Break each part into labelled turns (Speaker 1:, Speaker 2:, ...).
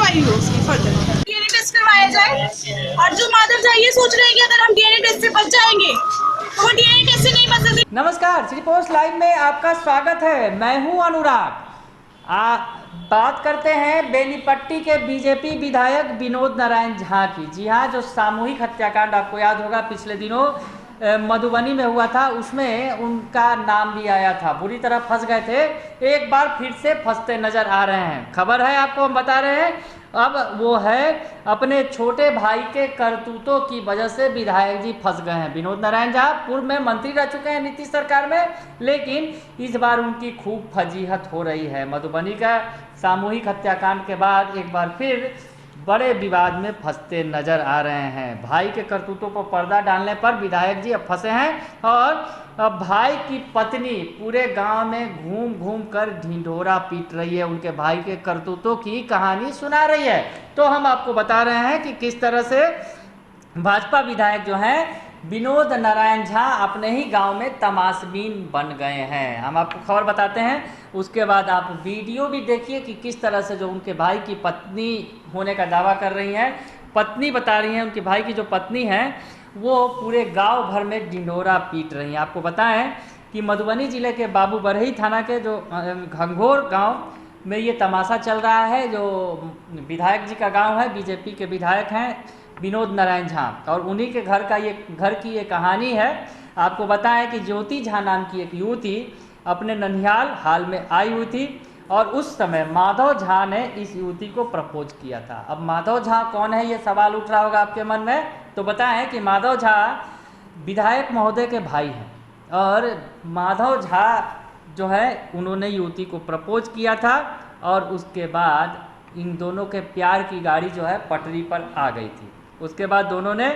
Speaker 1: Inquiry हो उसकी further, DNA test करवाया जाए। और जो माधव झा ये सोच रहे हैं कि अगर हम डीएनए टेस्ट से बच जाएंगे तो वो डीएनए टेस्ट से नहीं बच सकते।
Speaker 2: नमस्कार, सिटी पोस्ट लाइव में आपका स्वागत है। मैं हूं अनुराग। बात करते हैं बेनीपट्टी के बीजेपी विधायक विनोद नारायण झा की। जी हाँ, जो सामूहिक हत्याकांड आपको याद होगा पिछले दिनों मधुबनी में हुआ था, उसमें उनका नाम भी आया था। बुरी तरह फंस गए थे, एक बार फिर से फंसते नजर आ रहे हैं। खबर है आपको हम बता रहे हैं। अब वो है अपने छोटे भाई के करतूतों की वजह से विधायक जी फंस गए हैं। विनोद नारायण झा पूर्व में मंत्री रह चुके हैं नीतीश सरकार में, लेकिन इस बार उनकी खूब फजीहत हो रही है। मधुबनी का सामूहिक हत्याकांड के बाद एक बार फिर बड़े विवाद में फंसते नजर आ रहे हैं। भाई के करतूतों को पर्दा डालने पर विधायक जी अब फंसे हैं और अब भाई की पत्नी पूरे गांव में घूम घूम कर ढिंढोरा पीट रही है, उनके भाई के करतूतों की कहानी सुना रही है। तो हम आपको बता रहे हैं कि किस तरह से भाजपा विधायक जो हैं विनोद नारायण झा अपने ही गांव में तमाशबीन बन गए हैं। हम आपको खबर बताते हैं, उसके बाद आप वीडियो भी देखिए कि किस तरह से जो उनके भाई की पत्नी होने का दावा कर रही हैं, पत्नी बता रही हैं, उनके भाई की जो पत्नी है वो पूरे गांव भर में ढिंढोरा पीट रही हैं। आपको बताएं कि मधुबनी जिले के बाबू बरही थाना के जो घंघोर गाँव में ये तमाशा चल रहा है। जो विधायक जी का गाँव है, बीजेपी के विधायक हैं विनोद नारायण झा, और उन्हीं के घर की ये कहानी है। आपको बताएं कि ज्योति झा नाम की एक युवती अपने ननिहाल हाल में आई हुई थी और उस समय माधव झा ने इस युवती को प्रपोज किया था। अब माधव झा कौन है, ये सवाल उठ रहा होगा आपके मन में। तो बताएं कि माधव झा विधायक महोदय के भाई हैं और माधव झा जो है उन्होंने युवती को प्रपोज किया था और उसके बाद इन दोनों के प्यार की गाड़ी जो है पटरी पर आ गई थी। उसके बाद दोनों ने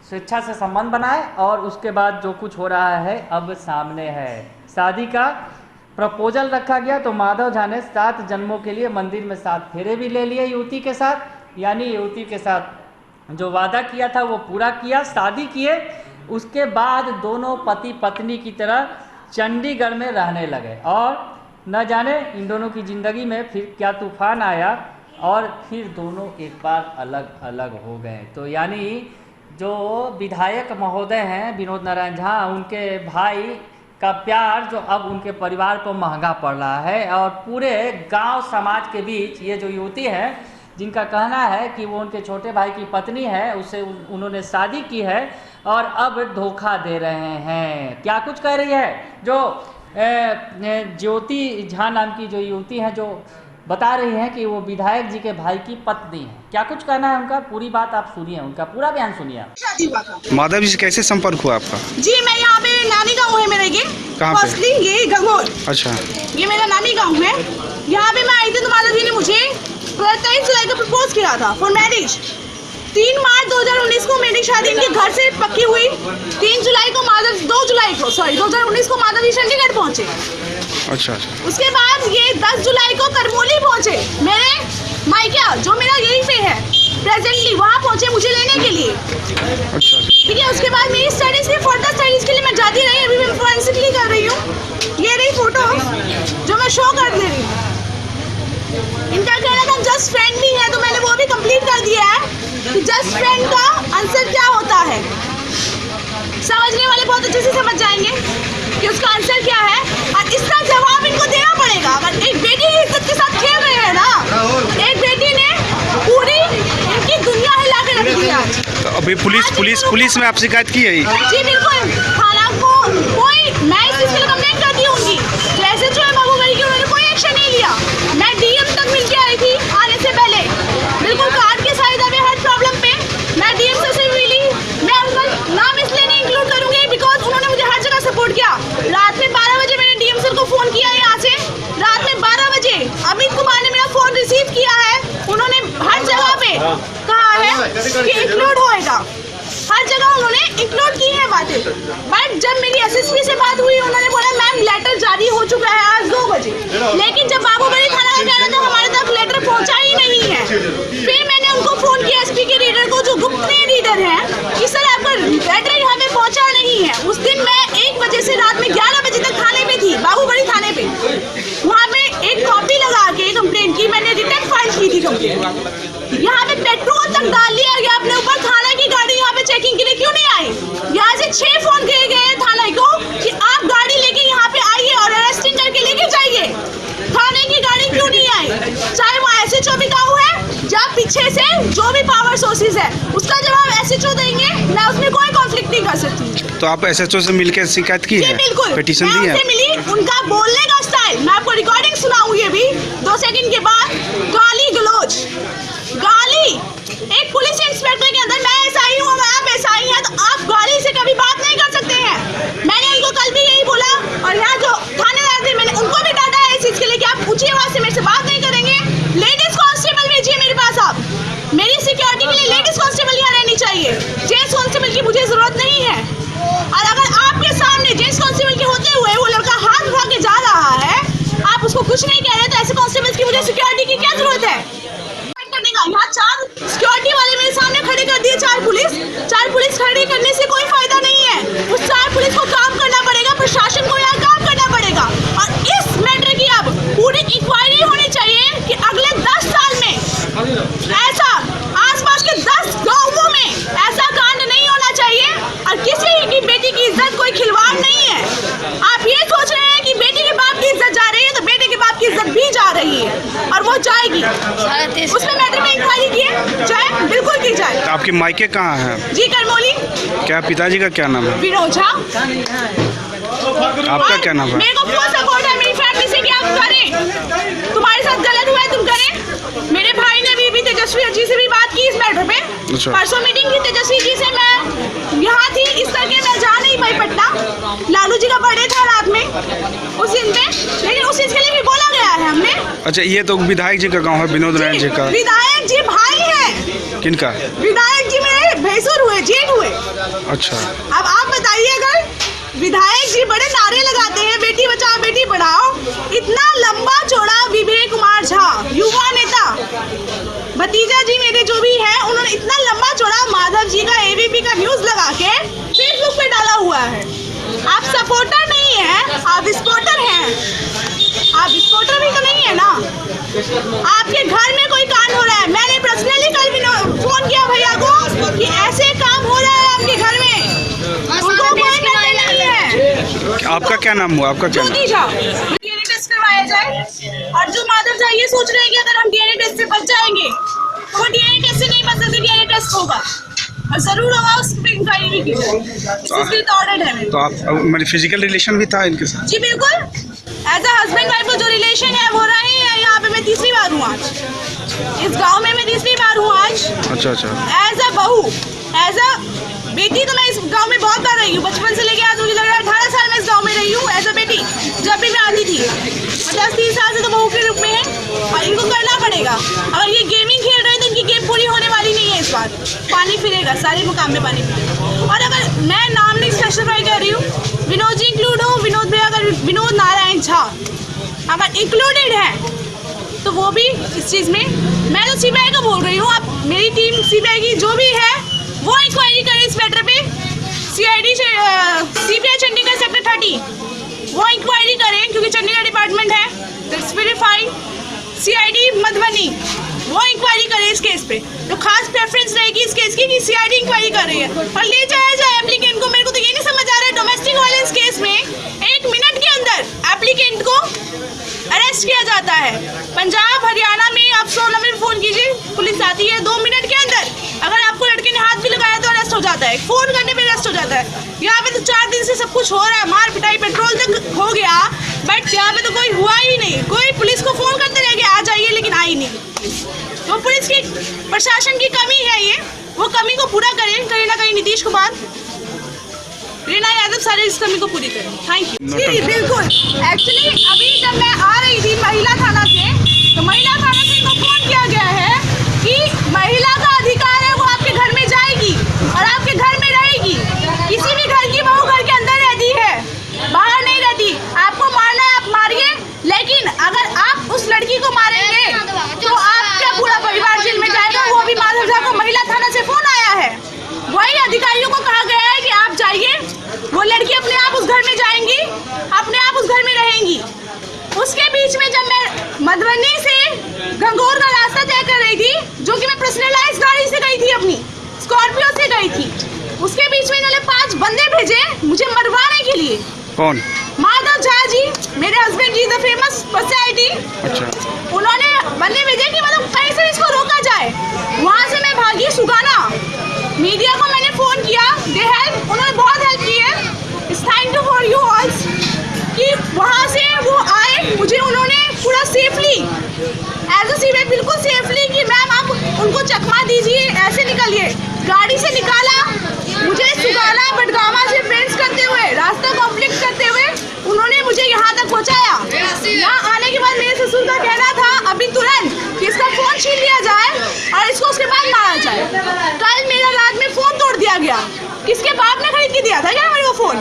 Speaker 2: स्वेच्छा से संबंध बनाए और उसके बाद जो कुछ हो रहा है अब सामने है। शादी का प्रपोजल रखा गया तो माधव झा ने 7 जन्मों के लिए मंदिर में 7 फेरे भी ले लिए युवती के साथ, यानी युवती के साथ जो वादा किया था वो पूरा किया, शादी किए। उसके बाद दोनों पति पत्नी की तरह चंडीगढ़ में रहने लगे और न जाने इन दोनों की ज़िंदगी में फिर क्या तूफान आया और फिर दोनों एक बार अलग अलग हो गए। तो यानी जो विधायक महोदय हैं विनोद नारायण झा, उनके भाई का प्यार जो अब उनके परिवार को महंगा पड़ रहा है और पूरे गांव समाज के बीच ये जो युवती है जिनका कहना है कि वो उनके छोटे भाई की पत्नी है, उससे उन्होंने शादी की है और अब धोखा दे रहे हैं। क्या कुछ कह रही है जो ज्योति झा नाम की जो युवती है, जो बता रही हैं कि वो विधायक जी के भाई की पत्नी है। क्या कुछ कहना है उनका, पूरी बात आप सुनिए, उनका पूरा बयान सुनिए।
Speaker 3: माधव जी से कैसे संपर्क हुआ आपका?
Speaker 1: जी, मैं यहाँ पे नानी गाँव है मेरा, ये
Speaker 3: कहाँ पे?
Speaker 1: ये घंघोर।
Speaker 3: अच्छा,
Speaker 1: ये मेरा नानी गाँव है। यहाँ पे मैं आई थी तो माधव जी ने मुझे 23 जुलाई को प्रपोज किया था फॉर मैरिज। 3 मार्च 2019 को मेरी शादी इनके घर से पक्की हुई। 2 जुलाई को माधव जी चंडीगढ़ पहुँचे।
Speaker 3: अच्छा।
Speaker 1: उसके बाद ये 10 जुलाई को करमोली पहुँचे, मेरे मायका जो मेरा यहीं पे है प्रेजेंटली, वहाँ पहुँचे मुझे लेने के लिए।
Speaker 3: अच्छा,
Speaker 1: ठीक है। उसके बाद मेरी स्टडीज के फर्दर स्टडीज के लिए मैं जाती रही, अभी मैं फोरेंसिकली कर रही हूँ। ये रही फोटो जो मैं शो कर दे रही हूँ। इनका कहना था जस्ट फ्रेंड भी है, तो मैंने वो भी कंप्लीट कर दिया है कि जस्ट फ्रेंड का आंसर क्या होता है। समझने वाले बहुत अच्छे से समझ जाएंगे कि उसका आंसर क्या है और इसका जवाब इनको देना पड़ेगा। अगर एक बेटी की इज्जत के साथ खेल रहे हैं ना, एक बेटी ने पूरी इनकी दुनिया हिला के रख दिया।
Speaker 3: तो अभी पुलिस में आप शिकायत की है?
Speaker 1: जी बिल्कुल, थाना को मैं इस चीज के लिए कंप्लेंट करती हूँ उनकी। जैसे जो है बाबू बड़ी की, उन्होंने कोई एक्शन नहीं लिया। मैं डीएम तक मिल के आई थी आने से पहले, बिल्कुल कार्ड के साइड में हर प्रॉब्लम पे मैं डीएम से मिली। मैं उनका नाम इसलिए नहीं इंक्लूड करूंगी बिकॉज उन्होंने मुझे हर जगह सपोर्ट किया। रात में 12 बजे मैंने डीएम सर को फोन किया यहाँ से, रात में 12 बजे अमित कुमार ने मेरा फोन रिसीव किया है। उन्होंने हर जगह पे कहा है कि इंक्लूड होएगा, हर जगह उन्होंने इंक्लूड की है बातें। बट जब मेरी एसएसपी से बात हुई, उन्होंने बोला मैम लेटर जारी हो चुका है आज 2 बजे। लेकिन जब बाबूबड़ी थाना का कहना था हमारे तक लेटर पहुंचा ही नहीं है। फिर मैंने उनको फोन किया, एसपी के रीडर को जो गुप्त रीडर है, कि सर आपका लेटर यहाँ पे पहुंचा नहीं है। उस दिन मैं 1 बजे से रात में 11 बजे तक थाने पे थी, बाबूबड़ी थाने पे। वहाँ पे एक कॉपी लगा के कंप्लेंट की, मैंने रिटर्न फाइल की थी कंप्लेंट। तक डाल लिया गया अपने ऊपर। थाना की गाड़ी यहाँ पे चेकिंग के लिए क्यों नहीं आई? यहाँ से 6 फोन किए गए थाना को कि आप गाड़ी लेके यहाँ पे आइए और अरेस्टिंग करके लेके जाइए। थाने की गाड़ी क्यों नहीं आई? चाहे वो SHO भी गाँव है, जब पीछे से जो भी पावर सोर्सेज है उसका जवाब SHO देंगे, मैं उसमें कोई कॉन्फ्लिक्ट नहीं कर सकती।
Speaker 3: तो आप SHO से मिलकर शिकायत की
Speaker 1: जी
Speaker 3: है?
Speaker 1: बिल्कुल,
Speaker 3: पिटीशन
Speaker 1: मैं
Speaker 3: दी है?
Speaker 1: उनसे मिली। उनका बोलने का स्टाइल मैं आपको रिकॉर्डिंग सुनाऊं, ये भी 2 सेकंड के बाद। गाली गलौज, गाली एक पुलिस इंस्पेक्टर के अंदर। मैं SI हूँ, आप SI हैं, तो आप गाली से कभी बात नहीं कर सकते हैं। मैंने उनको कल भी यही बोला और यहाँ जो थानेदार थे मैंने उनको भी डांटा है इस चीज के लिए कि आप ऊंची आवाज से मेरे से बात नहीं करेंगे। लेडीज कांस्टेबल भेजिए मेरे पास आप। मेरी सिक्योरिटी के लिए लेडीज कांस्टेबल यहाँ रहनी चाहिए। जेंट्स कांस्टेबल की मुझे जरूरत नहीं है। और अगर आपके सामने जेंट्स कांस्टेबल के होते हुए वो लड़का हाथ उठा के जा रहा है, आप उसको कुछ नहीं कह रहे, तो ऐसे कांस्टेबल की मुझे सिक्योरिटी की क्या जरूरत है? यहाँ 4 सिक्योरिटी वाले मेरे सामने खड़े कर दिए, 4 पुलिस खड़ी करने से कोई फायदा नहीं है। उस 4 पुलिस को काम करना पड़ेगा, प्रशासन को यहाँ काम करना पड़ेगा। और इस मैटर की अब पूरी इंक्वायरी होनी चाहिए कि अगले 10 साल में ऐसा आसपास के 10 गाँवों में ऐसा कांड नहीं होना चाहिए। और किसी की बेटी की इज्जत कोई खिलवाड़ नहीं है। आप ये सोच रहे हैं कि बेटी के बाप की इज्जत जा रही है, तो बेटे के बाप की इज्जत भी जा रही है और वो जाएगी। उसमें मैटर में इंक्वायरी किए जाए, बिल्कुल की जाए।
Speaker 3: तो आपके मायके कहाँ हैं?
Speaker 1: जी करमोली।
Speaker 3: क्या पिताजी का क्या नाम है?
Speaker 1: विनोद झा।
Speaker 3: आपका क्या नाम है?
Speaker 1: मेरे को फुल सपोर्ट है मेरी फैमिली से कि आप करें, तुम्हारे साथ गलत हुआ है तुम करें। मेरे भाई ने भी तेजस्वी जी से भी बात की इस मैटर पे।
Speaker 3: अच्छा।
Speaker 1: परसों मीटिंग की तेजस्वी जी से, मैं यहाँ थी इस करके मैं जा नहीं पाई पटना। लालू जी का बर्थडे था रात में उस दिन पे, लेकिन उस चीज के लिए भी बोला गया है हमने।
Speaker 3: अच्छा, ये तो विधायक जी का गांव है, विनोद नारायण जी का।
Speaker 1: विधायक जी भाई है।
Speaker 3: किनका?
Speaker 1: विधायक जी मेरे भैंसुर हुए, जेठ हुए।
Speaker 3: अच्छा।
Speaker 1: अब आप बताइए, अगर विधायक जी बड़े नारे लगाते हैं बेटी बचाओ बेटी पढ़ाओ, इतना लंबा चौड़ा विवेक कुमार झा युवा नेता भतीजा जी मेरे जो भी है, उन्होंने इतना लंबा चौड़ा माधव जी का AVP का न्यूज लगा के फेसबुक पे डाला हुआ है। आप सपोर्टर नहीं है, आप विस्फोटर हैं। आप विस्फोटर भी तो नहीं है ना। आपके घर में कोई कांड हो रहा है, मैंने पर्सनली कल भी फोन किया भैया को कि ऐसे काम हो रहा है आपके घर में, उनको कोई मैटर नहीं है।
Speaker 3: आपका क्या नाम हुआ? आपका क्या नाम?
Speaker 1: ज्योति झा। DNA टेस्ट करवाया जाए। और जो माधव झा ये सोच रहे हैं कि अगर हम DNA टेस्ट से बच जाएंगे, वो DNA टेस्ट से नहीं बच सकते। DNA टेस्ट होगा और जरूर होगा, उस पर इंक्वायरी भी की जाए। इसलिए ऑर्डर है।
Speaker 3: तो आप मेरी फिजिकल रिलेशन भी था इनके साथ?
Speaker 1: जी बिल्कुल, एज अ हस्बैंड वाइफ का जो रिलेशन है वो रही है। यहाँ पे मैं 3री बार हूँ आज, इस गांव में मैं 3री बार हूँ आज।
Speaker 3: अच्छा।
Speaker 1: एज अ बहू, एज अ बेटी तो मैं इस गांव में बहुत बार रही हूँ। बचपन से लेके आज मुझे लग रहा है 18 साल में इस गांव में रही हूँ एज अ बेटी। जब भी मैं आती थी, 50-30 साल से तो बहू के रूप में है और इनको करना पड़ेगा। अगर ये गेमिंग खेल रहे हैं तो इनकी गेम पूरी होने वाली नहीं है इस बार। पानी फिरेगा, सारे मुकाम में पानी फिरेगा। और अगर मैं नाम नहीं स्पेसिफाई कर रही हूँ, विनोद जी इंक्लूड हो, विनोद भैया अगर विनोद नारायण झा अगर इंक्लूडेड है तो वो भी इस चीज़ में, मैं तो CBI का बोल रही हूँ। आप मेरी टीम CBI की जो भी है वो इंक्वायरी करे इस मैटर पे। CBI चंडीगढ़ सेक्टर 30 वो इंक्वायरी करें, क्योंकि चंडीगढ़ डिपार्टमेंट है, दैट्स वेरीफाइड। CID मधुबनी वो इंक्वायरी करे इस केस पे। तो खास प्रेफरेंस रहेगी इस केस की कि CID इंक्वायरी कर रही है और ले जाया जाए एप्लीकेंट को। मेरे को तो ये नहीं समझ आ रहा है, डोमेस्टिक वायलेंस केस में 1 मिनट के अंदर एप्लीकेंट को अरेस्ट किया जाता है। पंजाब हरियाणा में आप 100 नंबर पर फ़ोन कीजिए, पुलिस आती है 2 मिनट के अंदर। अगर आपको लड़के ने हाथ भी लगाया तो अरेस्ट हो जाता है, फ़ोन करने पे अरेस्ट हो जाता है। यहाँ पे तो 4 दिन से सब कुछ हो रहा है, मार पिटाई पेट्रोल तक हो गया, बट यहाँ पे तो कोई हुआ ही नहीं। कोई पुलिस को फ़ोन करते रह गया आ जाइए, लेकिन आई नहीं। तो पुलिस की प्रशासन की कमी है, ये वो कमी को पूरा करें। कहीं ना कहीं नीतीश कुमार, रीना यादव सारे इस कमी को पूरी करें। Thank you. जी बिल्कुल, एक्चुअली अभी जब मैं आ रही थी महिला थाना से, तो महिला थाना से इनको फोन किया गया है कि महिला का अधिकार है, वो आपके घर में जाएगी और आपके घर में रहेगी। किसी भी घर की बहू घर के अंदर रहती है, बाहर नहीं रहती। आपको मारना है आप मारिए, लेकिन अगर आप उस लड़की को मारेंगे तो आपका पूरा परिवार जेल में जाएगा। वो भी माधव झा को महिला थाना से फोन आया है। वही अधिकारियों को कहा गया है कि आप जाइए, वो लड़की अपने आप उस घर में जाएंगी, अपने आप उस घर में रहेंगी। उसके बीच में जब मैं मधुबनी से गंगोर का रास्ता तय कर रही थी, जो कि मैं पर्सनलाइज गाड़ी से गई बंदे भेजे मुझे मरवाने के लिए।
Speaker 3: कौन?
Speaker 1: माधव झा जी, मेरे husband ji, the famous personality.
Speaker 3: अच्छा,
Speaker 1: उन्होंने बंदे भेजे कि मतलब कहीं से इसको रोका जाए। वहाँ से मैं भागी सुगाना। मीडिया को मैंने फ़ोन किया, दे हेल्प, उन्होंने बहुत हेल्प की है। It's thank you for you all's कि वहाँ से वो आए, मुझे उन्होंने पूरा सेफली एज अ सीवे बिल्कुल सेफली कि मैम आप उनको चकमा दीजिए, ऐसे निकलिए। गाड़ी से निकाला, मुझे सुगाना बडगामा से फ्रेंड्स करते हुए, रास्ता कॉम्प्लीट करते हुए उन्होंने मुझे यहाँ तक पहुँचाया। यहाँ आने के बाद मेरे ससुर का कहना था अभी तुरंत कि इसका फ़ोन छीन लिया जाए और इसको उसके बाद मारा जाए। कल मेरा रात में फ़ोन तोड़ दिया गया। किसके बाप ने खरीद के दिया था क्या मेरे को फ़ोन?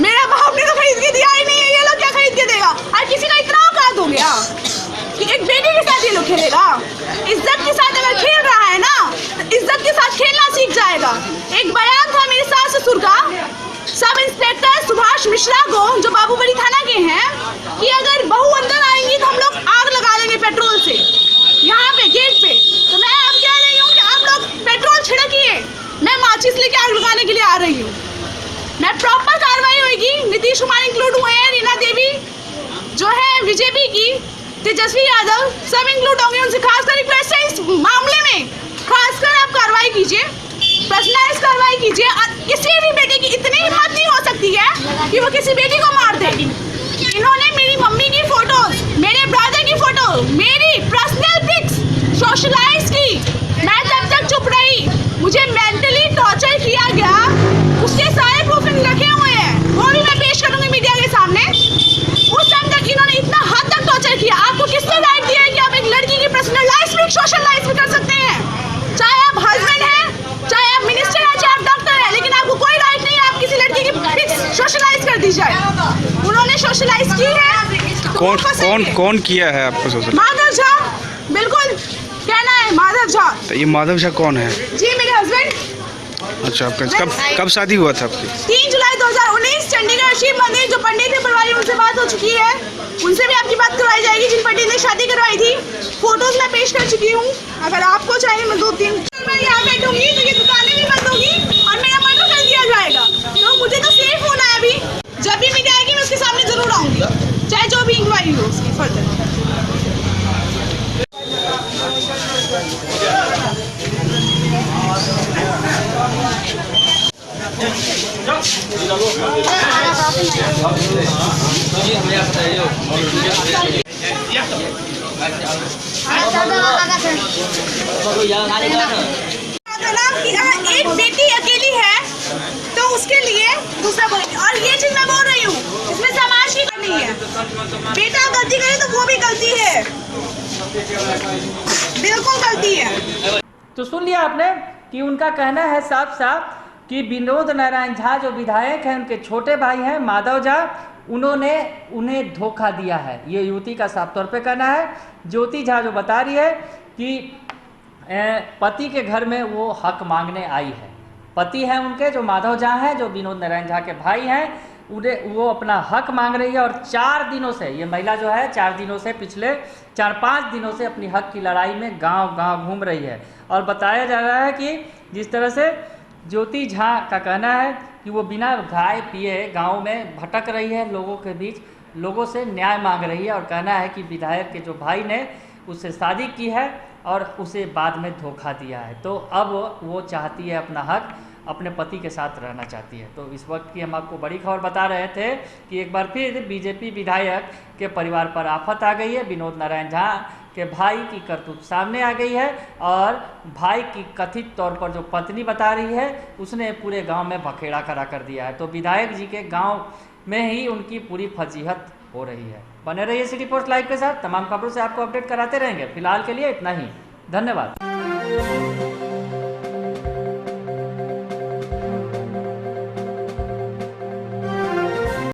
Speaker 1: मेरा बाप ने तो खरीद के दिया ही नहीं है, ये लोग क्या खरीद के देगा? और किसी का इतना औकात हो गया कि एक बेटी के साथ ये लोग खेलेगा? इज्जत के साथ अगर खेल रहा है ना, तो इज्जत के साथ खेलना सीख जाएगा। एक बयान था मेरे सास ससुर का, सब इंस्पेक्टर सुभाष मिश्रा को, जो बाबूबड़ी थाना के हैं, कि अगर बहू अंदर आएंगी तो हम लोग आग लगा लेंगे पेट्रोल से यहाँ पे गेट पे। तो मैं अब कह रही हूँ कि आप लोग पेट्रोल छिड़किए, मैं माचिस लेके आग लगाने के लिए आ रही हूँ। मैं प्रॉपर कार्रवाई होगी। नीतीश कुमार इंक्लूड हुए हैं, रीना देवी जो है बीजेपी की, तेजस्वी यादव, सब इंक्लूड होंगे। उनसे खासकर रिक्वेस्ट है इस मामले में खासकर आप कार्रवाई कीजिए, पर्सनलाइज कार्रवाई कीजिए। किसी भी बेटे की इतनी हिम्मत नहीं हो सकती है कि वो किसी बेटी को मार दे। इन्होंने मेरी मम्मी की फोटोज, मेरे ब्रदर की फोटो, मेरी पर्सनल पिक्स सोशलाइज की। मैं तब तक चुप रही। मुझे मेंटली टॉर्चर किया गया, उसके सारे प्रूफ रखे हुए हैं, वो भी मैं पेश करूंगी मीडिया के सामने। उस टाइम तक इन्होंने इतना हद तक टॉर्चर किया। आपको किसने राइट दिया है कि आप एक लड़की की पर्सनल लाइफ भी सोशल लाइफ भी कर सकते हैं? चाहे आप हस्बैंड हैं, चाहे आप मिनिस्टर हैं, चाहे आप डॉक्टर हैं, लेकिन आपको कोई राइट नहीं है आप किसी लड़की की पिक्स सोशलाइज कर दी जाए। उन्होंने सोशलाइज की है। तो
Speaker 3: कौन किया है आपको सोशल?
Speaker 1: माधव झा, बिल्कुल कहना है माधव झा।
Speaker 3: तो ये माधव झा कौन है?
Speaker 1: जी मेरे हस्बैंड।
Speaker 3: अच्छा, आपका कब शादी हुआ था आपकी?
Speaker 1: 3 जुलाई 2019 चंडीगढ़ शिव मंदिर। जो पंडित है परिवार, उनसे बात हो चुकी है, उनसे भी आपकी बात करवाई जाएगी जिन पंडित ने शादी करवाई थी। फोटोज मैं पेश कर चुकी हूँ। अगर आपको चाहिए मैं 2-3 मैं यहाँ बैठूंगी तो ये दुकानें भी बंद होगी और मेरा मर्डर कर दिया जाएगा। तो मुझे तो सेफ होना है। अभी जब भी मीडिया आएगी मैं उसके सामने जरूर आऊँगी, चाहे जो भी इंक्वायरी हो उसकी फर्दर। एक बेटी अकेली है तो उसके लिए दूसरा बोल, और ये चीज मैं बोल रही हूँ इसमें समाज की करनी है। बेटा गलती करे तो वो भी गलती है, बिल्कुल गलती है।
Speaker 2: तो सुन लिया आपने कि उनका कहना है साफ साफ कि विनोद नारायण झा जो विधायक हैं, उनके छोटे भाई हैं माधव झा, उन्होंने उन्हें धोखा दिया है। ये युवती का साफ तौर पे कहना है। ज्योति झा जो बता रही है कि पति के घर में वो हक मांगने आई है। पति हैं उनके जो माधव झा हैं, जो विनोद नारायण झा के भाई हैं, उन्हें वो अपना हक मांग रही है। और 4 दिनों से ये महिला जो है 4 दिनों से, पिछले 4-5 दिनों से अपनी हक की लड़ाई में गांव-गांव घूम रही है। और बताया जा रहा है कि जिस तरह से ज्योति झा का कहना है कि वो बिना खाए पिए गांव में भटक रही है, लोगों के बीच लोगों से न्याय मांग रही है। और कहना है कि विधायक के जो भाई ने उससे शादी की है और उसे बाद में धोखा दिया है, तो अब वो चाहती है अपना हक, अपने पति के साथ रहना चाहती है। तो इस वक्त की हम आपको बड़ी खबर बता रहे थे कि एक बार फिर बीजेपी विधायक के परिवार पर आफत आ गई है। विनोद नारायण झा के भाई की करतूत सामने आ गई है और भाई की कथित तौर पर जो पत्नी बता रही है उसने पूरे गांव में बखेड़ा खड़ा कर दिया है। तो विधायक जी के गांव में ही उनकी पूरी फजीहत हो रही है। बने रहिए सिटी पोस्ट लाइव के साथ, तमाम खबरों से आपको अपडेट कराते रहेंगे। फिलहाल के लिए इतना ही, धन्यवाद।